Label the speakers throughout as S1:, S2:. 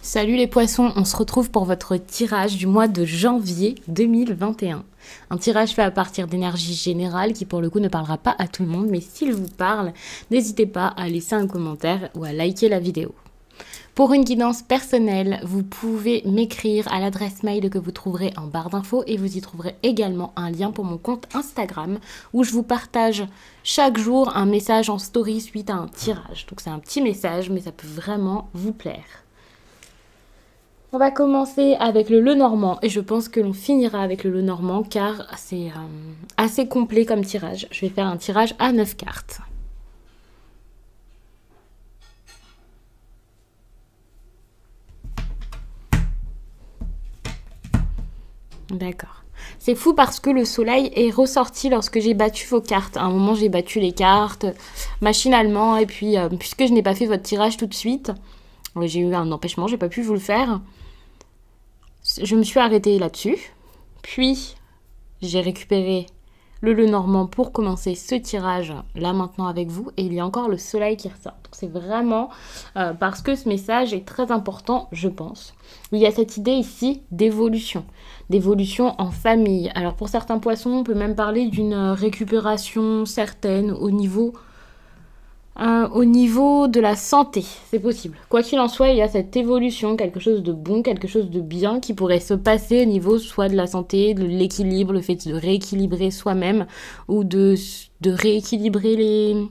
S1: Salut les poissons, on se retrouve pour votre tirage du mois de janvier 2021. Un tirage fait à partir d'énergie générale qui pour le coup ne parlera pas à tout le monde, mais s'il vous parle, n'hésitez pas à laisser un commentaire ou à liker la vidéo. Pour une guidance personnelle, vous pouvez m'écrire à l'adresse mail que vous trouverez en barre d'infos et vous y trouverez également un lien pour mon compte Instagram où je vous partage chaque jour un message en story suite à un tirage. Donc c'est un petit message mais ça peut vraiment vous plaire. On va commencer avec le Lenormand et je pense que l'on finira avec le Lenormand car c'est assez complet comme tirage. Je vais faire un tirage à 9 cartes. D'accord. C'est fou parce que le soleil est ressorti lorsque j'ai battu vos cartes. À un moment, j'ai battu les cartes machinalement et puis puisque je n'ai pas fait votre tirage tout de suite, j'ai eu un empêchement, j'ai pas pu vous le faire. Je me suis arrêtée là-dessus, puis j'ai récupéré le Lenormand pour commencer ce tirage là maintenant avec vous et il y a encore le soleil qui ressort. Donc c'est vraiment parce que ce message est très important, je pense. Il y a cette idée ici d'évolution en famille. Alors pour certains poissons, on peut même parler d'une récupération certaine au niveau de la santé, c'est possible. Quoi qu'il en soit, il y a cette évolution, quelque chose de bon, quelque chose de bien qui pourrait se passer au niveau soit de la santé, de l'équilibre, le fait de rééquilibrer soi-même ou de rééquilibrer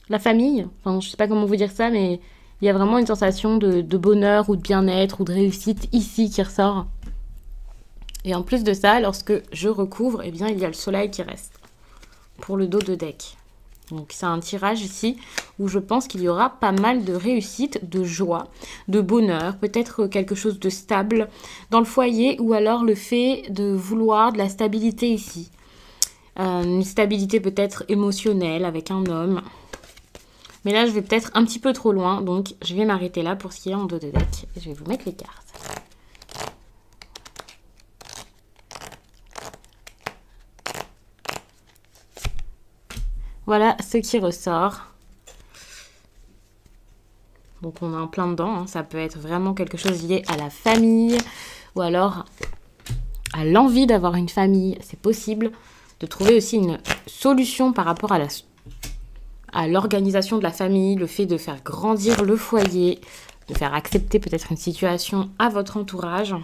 S1: la famille. Enfin, je sais pas comment vous dire ça, mais il y a vraiment une sensation de bonheur ou de bien-être ou de réussite ici qui ressort. Et en plus de ça, lorsque je recouvre, eh bien, il y a le soleil qui reste pour le dos de deck. Donc c'est un tirage ici où je pense qu'il y aura pas mal de réussite, de joie, de bonheur, peut-être quelque chose de stable dans le foyer ou alors le fait de vouloir de la stabilité ici. Une stabilité peut-être émotionnelle avec un homme. Mais là je vais peut-être un petit peu trop loin donc je vais m'arrêter là pour ce qui est en dos de deck. Et je vais vous mettre les cartes. Voilà ce qui ressort. Donc on est en plein dedans, hein. Ça peut être vraiment quelque chose lié à la famille ou alors à l'envie d'avoir une famille. C'est possible de trouver aussi une solution par rapport à l'organisation de la famille, le fait de faire grandir le foyer, de faire accepter peut-être une situation à votre entourage.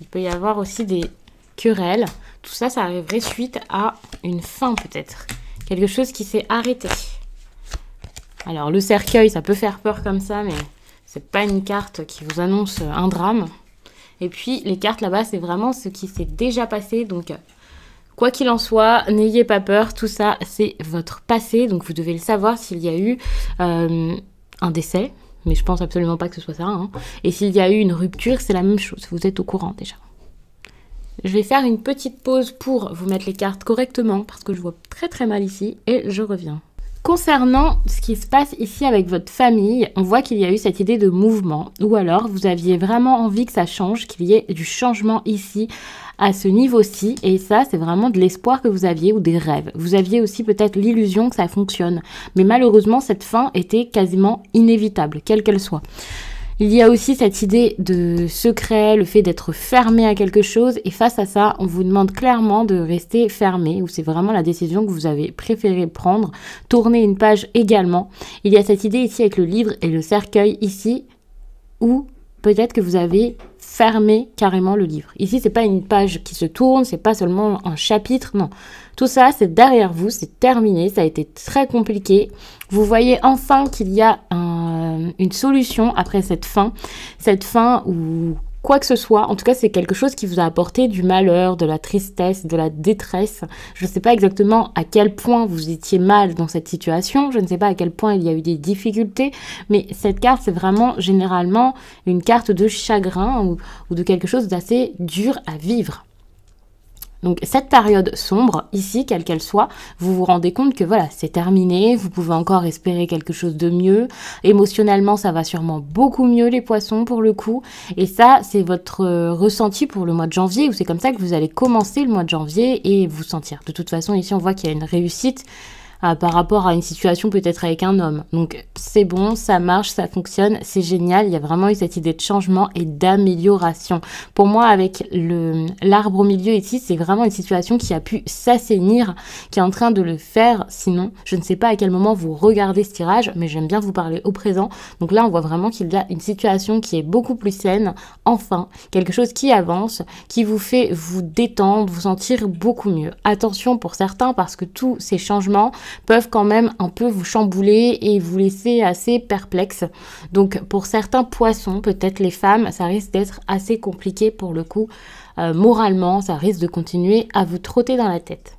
S1: Il peut y avoir aussi des querelles. Tout ça, ça arriverait suite à une fin peut-être. Quelque chose qui s'est arrêté. Alors le cercueil, ça peut faire peur comme ça, mais c'est pas une carte qui vous annonce un drame. Et puis les cartes là-bas, c'est vraiment ce qui s'est déjà passé. Donc quoi qu'il en soit, n'ayez pas peur. Tout ça, c'est votre passé. Donc vous devez le savoir s'il y a eu un décès. Mais je pense absolument pas que ce soit ça. Hein. Et s'il y a eu une rupture, c'est la même chose. Vous êtes au courant déjà. Je vais faire une petite pause pour vous mettre les cartes correctement parce que je vois très très mal ici et je reviens. Concernant ce qui se passe ici avec votre famille, on voit qu'il y a eu cette idée de mouvement ou alors vous aviez vraiment envie que ça change, qu'il y ait du changement ici à ce niveau-ci et ça c'est vraiment de l'espoir que vous aviez ou des rêves. Vous aviez aussi peut-être l'illusion que ça fonctionne mais malheureusement cette fin était quasiment inévitable, quelle qu'elle soit. Il y a aussi cette idée de secret, le fait d'être fermé à quelque chose et face à ça, on vous demande clairement de rester fermé ou c'est vraiment la décision que vous avez préféré prendre. Tourner une page également. Il y a cette idée ici avec le livre et le cercueil ici où peut-être que vous avez fermé carrément le livre. Ici, c'est pas une page qui se tourne, c'est pas seulement un chapitre, non. Tout ça, c'est derrière vous, c'est terminé, ça a été très compliqué. Vous voyez enfin qu'il y a une solution après cette fin où quoi que ce soit, en tout cas c'est quelque chose qui vous a apporté du malheur, de la tristesse, de la détresse. Je ne sais pas exactement à quel point vous étiez mal dans cette situation, je ne sais pas à quel point il y a eu des difficultés, mais cette carte c'est vraiment généralement une carte de chagrin ou de quelque chose d'assez dur à vivre. Donc cette période sombre, ici, quelle qu'elle soit, vous vous rendez compte que voilà, c'est terminé, vous pouvez encore espérer quelque chose de mieux. Émotionnellement, ça va sûrement beaucoup mieux les poissons pour le coup. Et ça, c'est votre ressenti pour le mois de janvier, où c'est comme ça que vous allez commencer le mois de janvier et vous sentir. De toute façon, ici, on voit qu'il y a une réussite par rapport à une situation peut-être avec un homme. Donc c'est bon, ça marche, ça fonctionne, c'est génial. Il y a vraiment eu cette idée de changement et d'amélioration. Pour moi, avec l'arbre au milieu ici, c'est vraiment une situation qui a pu s'assainir, qui est en train de le faire. Sinon, je ne sais pas à quel moment vous regardez ce tirage, mais j'aime bien vous parler au présent. Donc là, on voit vraiment qu'il y a une situation qui est beaucoup plus saine, enfin, quelque chose qui avance, qui vous fait vous détendre, vous sentir beaucoup mieux. Attention pour certains, parce que tous ces changements peuvent quand même un peu vous chambouler et vous laisser assez perplexe. Donc pour certains poissons, peut-être les femmes, ça risque d'être assez compliqué pour le coup. Moralement, ça risque de continuer à vous trotter dans la tête.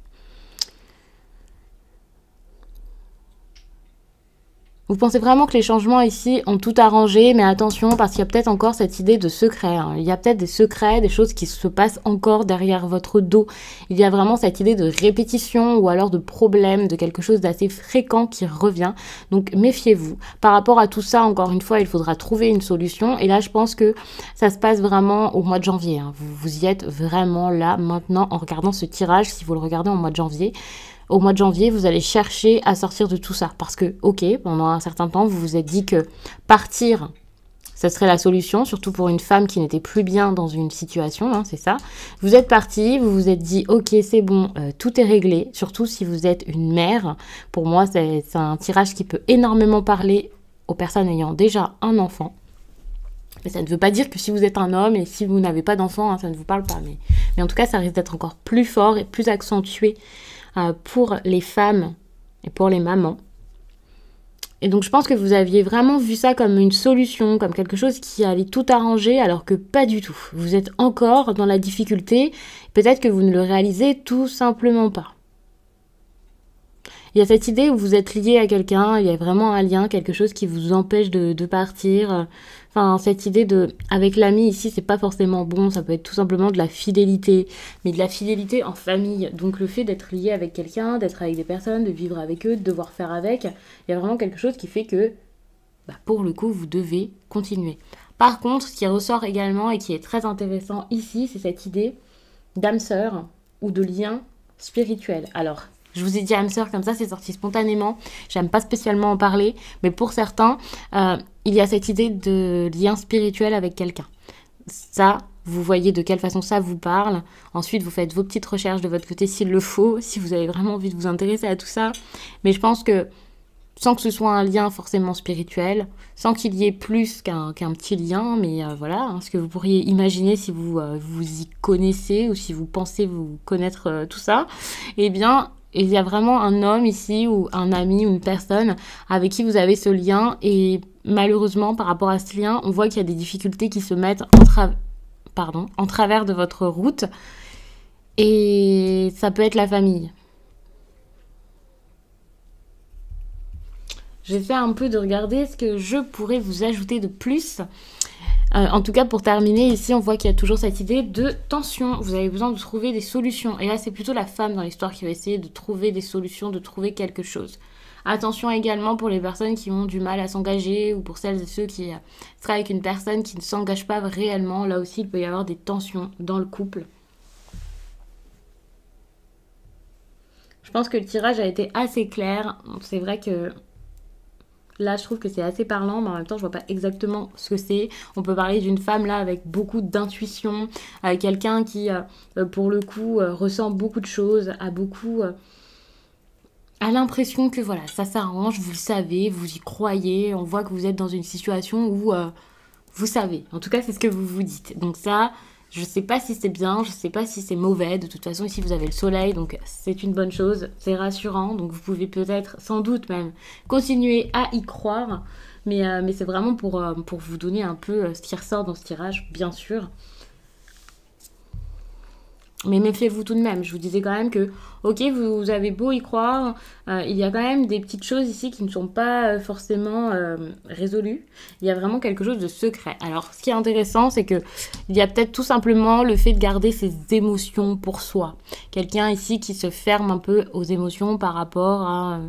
S1: Vous pensez vraiment que les changements ici ont tout arrangé, mais attention, parce qu'il y a peut-être encore cette idée de secret. Hein. Il y a peut-être des secrets, des choses qui se passent encore derrière votre dos. Il y a vraiment cette idée de répétition ou alors de problème, de quelque chose d'assez fréquent qui revient. Donc méfiez-vous. Par rapport à tout ça, encore une fois, il faudra trouver une solution. Et là, je pense que ça se passe vraiment au mois de janvier. Hein. Vous y êtes vraiment là, maintenant, en regardant ce tirage, si vous le regardez en mois de janvier. Au mois de janvier, vous allez chercher à sortir de tout ça. Parce que, ok, pendant un certain temps, vous vous êtes dit que partir, ça serait la solution, surtout pour une femme qui n'était plus bien dans une situation, hein, c'est ça. Vous êtes parti, vous vous êtes dit, ok, c'est bon, tout est réglé. Surtout si vous êtes une mère. Pour moi, c'est un tirage qui peut énormément parler aux personnes ayant déjà un enfant. Mais ça ne veut pas dire que si vous êtes un homme et si vous n'avez pas d'enfant, hein, ça ne vous parle pas. Mais en tout cas, ça risque d'être encore plus fort et plus accentué pour les femmes et pour les mamans. Et donc je pense que vous aviez vraiment vu ça comme une solution, comme quelque chose qui allait tout arranger, alors que pas du tout. Vous êtes encore dans la difficulté, peut-être que vous ne le réalisez tout simplement pas. Il y a cette idée où vous êtes lié à quelqu'un, il y a vraiment un lien, quelque chose qui vous empêche de partir. Enfin, cette idée avec l'ami ici, c'est pas forcément bon, ça peut être tout simplement de la fidélité, mais de la fidélité en famille. Donc le fait d'être lié avec quelqu'un, d'être avec des personnes, de vivre avec eux, de devoir faire avec, il y a vraiment quelque chose qui fait que, pour le coup, vous devez continuer. Par contre, ce qui ressort également et qui est très intéressant ici, c'est cette idée d'âme sœur ou de lien spirituel. Alors, je vous ai dit âme sœur, comme ça c'est sorti spontanément. J'aime pas spécialement en parler, mais pour certains, il y a cette idée de lien spirituel avec quelqu'un. Ça, vous voyez de quelle façon ça vous parle. Ensuite, vous faites vos petites recherches de votre côté s'il le faut, si vous avez vraiment envie de vous intéresser à tout ça. Mais je pense que sans que ce soit un lien forcément spirituel, sans qu'il y ait plus qu'un petit lien, mais voilà, hein, ce que vous pourriez imaginer si vous y connaissez ou si vous pensez vous connaître tout ça, eh bien, il y a vraiment un homme ici ou un ami ou une personne avec qui vous avez ce lien et malheureusement, par rapport à ce lien, on voit qu'il y a des difficultés qui se mettent en travers de votre route et ça peut être la famille. J'essaie un peu de regarder ce que je pourrais vous ajouter de plus. En tout cas, pour terminer, ici, on voit qu'il y a toujours cette idée de tension. Vous avez besoin de trouver des solutions. Et là, c'est plutôt la femme dans l'histoire qui va essayer de trouver des solutions, de trouver quelque chose. Attention également pour les personnes qui ont du mal à s'engager ou pour celles et ceux qui seraient avec une personne qui ne s'engage pas réellement. Là aussi, il peut y avoir des tensions dans le couple. Je pense que le tirage a été assez clair. C'est vrai que là, je trouve que c'est assez parlant, mais en même temps, je vois pas exactement ce que c'est. On peut parler d'une femme là avec beaucoup d'intuition, quelqu'un qui, pour le coup, ressent beaucoup de choses, a l'impression que voilà, ça s'arrange, vous le savez, vous y croyez. On voit que vous êtes dans une situation où vous savez. En tout cas, c'est ce que vous vous dites. Donc ça, je sais pas si c'est bien, je sais pas si c'est mauvais. De toute façon, ici, vous avez le soleil, donc c'est une bonne chose. C'est rassurant, donc vous pouvez peut-être, sans doute même, continuer à y croire. Mais c'est vraiment pour vous donner un peu ce qui ressort dans ce tirage, bien sûr. Mais méfiez-vous tout de même. Je vous disais quand même que, ok, vous avez beau y croire, il y a quand même des petites choses ici qui ne sont pas forcément résolues. Il y a vraiment quelque chose de secret. Alors, ce qui est intéressant, c'est que il y a peut-être tout simplement le fait de garder ses émotions pour soi. Quelqu'un ici qui se ferme un peu aux émotions par rapport à...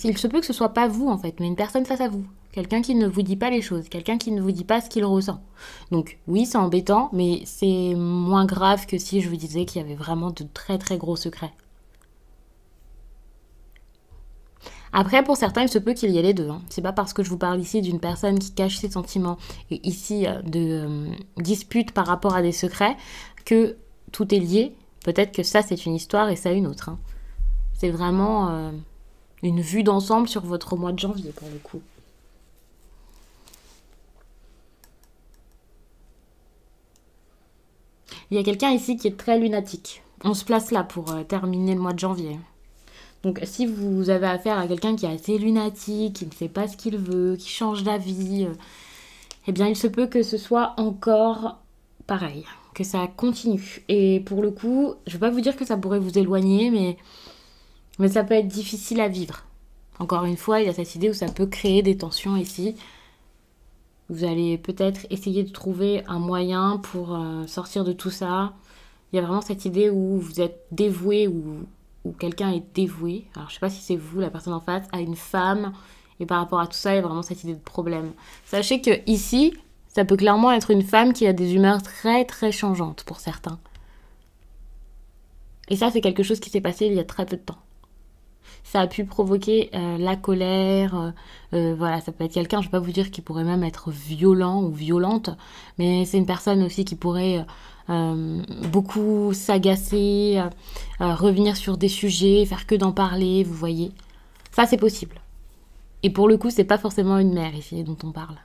S1: il se peut que ce soit pas vous, en fait, mais une personne face à vous. Quelqu'un qui ne vous dit pas les choses, quelqu'un qui ne vous dit pas ce qu'il ressent. Donc oui, c'est embêtant, mais c'est moins grave que si je vous disais qu'il y avait vraiment de très très gros secrets. Après, pour certains, il se peut qu'il y ait les deux. Hein. C'est pas parce que je vous parle ici d'une personne qui cache ses sentiments et ici de disputes par rapport à des secrets que tout est lié. Peut-être que ça, c'est une histoire et ça, une autre. Hein. C'est vraiment une vue d'ensemble sur votre mois de janvier, pour le coup. Il y a quelqu'un ici qui est très lunatique. On se place là pour terminer le mois de janvier. Donc si vous avez affaire à quelqu'un qui est assez lunatique, qui ne sait pas ce qu'il veut, qui change d'avis, eh bien il se peut que ce soit encore pareil, que ça continue. Et pour le coup, je ne vais pas vous dire que ça pourrait vous éloigner, mais ça peut être difficile à vivre. Encore une fois, il y a cette idée où ça peut créer des tensions ici. Vous allez peut-être essayer de trouver un moyen pour sortir de tout ça. Il y a vraiment cette idée où vous êtes dévoué ou quelqu'un est dévoué. Alors je sais pas si c'est vous, la personne en face, à une femme. Et par rapport à tout ça, il y a vraiment cette idée de problème. Sachez que ici, ça peut clairement être une femme qui a des humeurs très très changeantes pour certains. Et ça, c'est quelque chose qui s'est passé il y a très peu de temps. Ça a pu provoquer la colère. Voilà, ça peut être quelqu'un, je ne vais pas vous dire qu'il pourrait même être violent ou violente, mais c'est une personne aussi qui pourrait beaucoup s'agacer, revenir sur des sujets, faire que d'en parler, vous voyez. Ça, c'est possible. Et pour le coup, c'est pas forcément une mère ici dont on parle.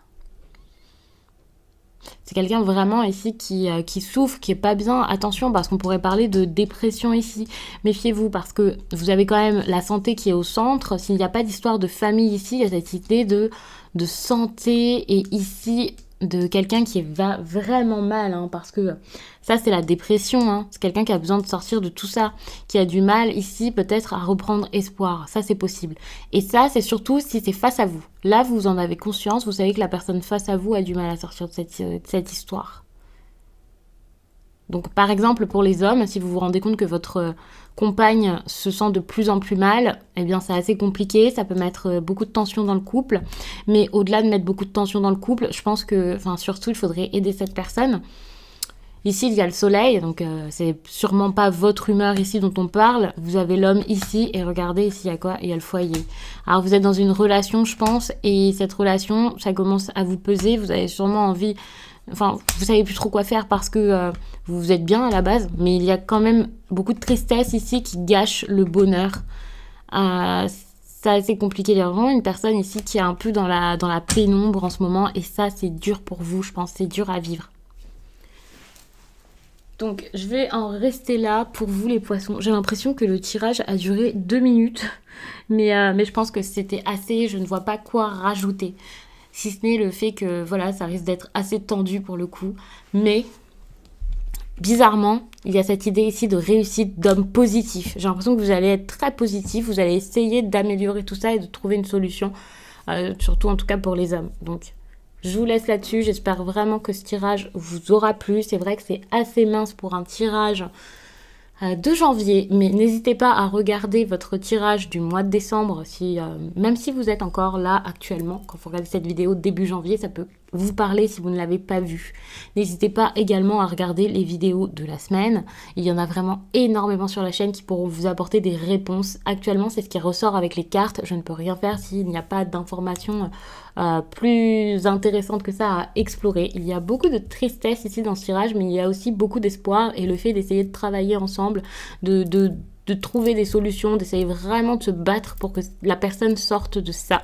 S1: C'est quelqu'un vraiment ici qui souffre, qui est pas bien. Attention, parce qu'on pourrait parler de dépression ici. Méfiez-vous, parce que vous avez quand même la santé qui est au centre. S'il n'y a pas d'histoire de famille ici, il y a cette idée de santé. Et ici, de quelqu'un qui va vraiment mal, hein, parce que ça, c'est la dépression. Hein. C'est quelqu'un qui a besoin de sortir de tout ça, qui a du mal ici peut-être à reprendre espoir. Ça, c'est possible. Et ça, c'est surtout si c'est face à vous. Là, vous en avez conscience, vous savez que la personne face à vous a du mal à sortir de cette histoire. Donc, par exemple, pour les hommes, si vous vous rendez compte que votre compagne se sent de plus en plus mal, eh bien, c'est assez compliqué. Ça peut mettre beaucoup de tension dans le couple. Mais au-delà de mettre beaucoup de tension dans le couple, je pense que, enfin, surtout, il faudrait aider cette personne. Ici, il y a le soleil, donc c'est sûrement pas votre humeur ici dont on parle. Vous avez l'homme ici, et regardez, ici, il y a quoi? Il y a le foyer. Alors, vous êtes dans une relation, je pense, et cette relation, ça commence à vous peser. Vous avez sûrement envie... Enfin, vous savez plus trop quoi faire parce que vous êtes bien à la base, mais il y a quand même beaucoup de tristesse ici qui gâche le bonheur. C'est assez compliqué. Il y a vraiment une personne ici qui est un peu dans la pénombre en ce moment, et ça, c'est dur pour vous, je pense. C'est dur à vivre. Donc, je vais en rester là pour vous, les poissons. J'ai l'impression que le tirage a duré 2 minutes, mais je pense que c'était assez. Je ne vois pas quoi rajouter. Si ce n'est le fait que, voilà, ça risque d'être assez tendu pour le coup. Mais, bizarrement, il y a cette idée ici de réussite, d'homme positif. J'ai l'impression que vous allez être très positif, vous allez essayer d'améliorer tout ça et de trouver une solution. Surtout, en tout cas, pour les hommes. Donc, je vous laisse là-dessus. J'espère vraiment que ce tirage vous aura plu. C'est vrai que c'est assez mince pour un tirage de janvier, mais n'hésitez pas à regarder votre tirage du mois de décembre, même si vous êtes encore là actuellement, quand vous regardez cette vidéo début janvier, ça peut vous parler si vous ne l'avez pas vu. N'hésitez pas également à regarder les vidéos de la semaine, il y en a vraiment énormément sur la chaîne qui pourront vous apporter des réponses. Actuellement, c'est ce qui ressort avec les cartes, je ne peux rien faire s'il n'y a pas d'informations plus intéressantes que ça à explorer. Il y a beaucoup de tristesse ici dans ce tirage, mais il y a aussi beaucoup d'espoir, et le fait d'essayer de travailler ensemble, de trouver des solutions, d'essayer vraiment de se battre pour que la personne sorte de ça.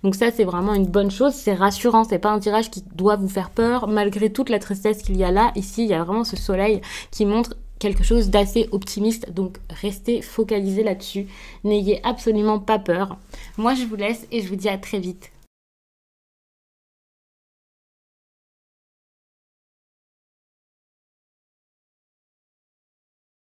S1: Donc ça, c'est vraiment une bonne chose, c'est rassurant, c'est pas un tirage qui doit vous faire peur, malgré toute la tristesse qu'il y a là. Ici, il y a vraiment ce soleil qui montre quelque chose d'assez optimiste, donc restez focalisés là-dessus, n'ayez absolument pas peur. Moi, je vous laisse et je vous dis à très vite.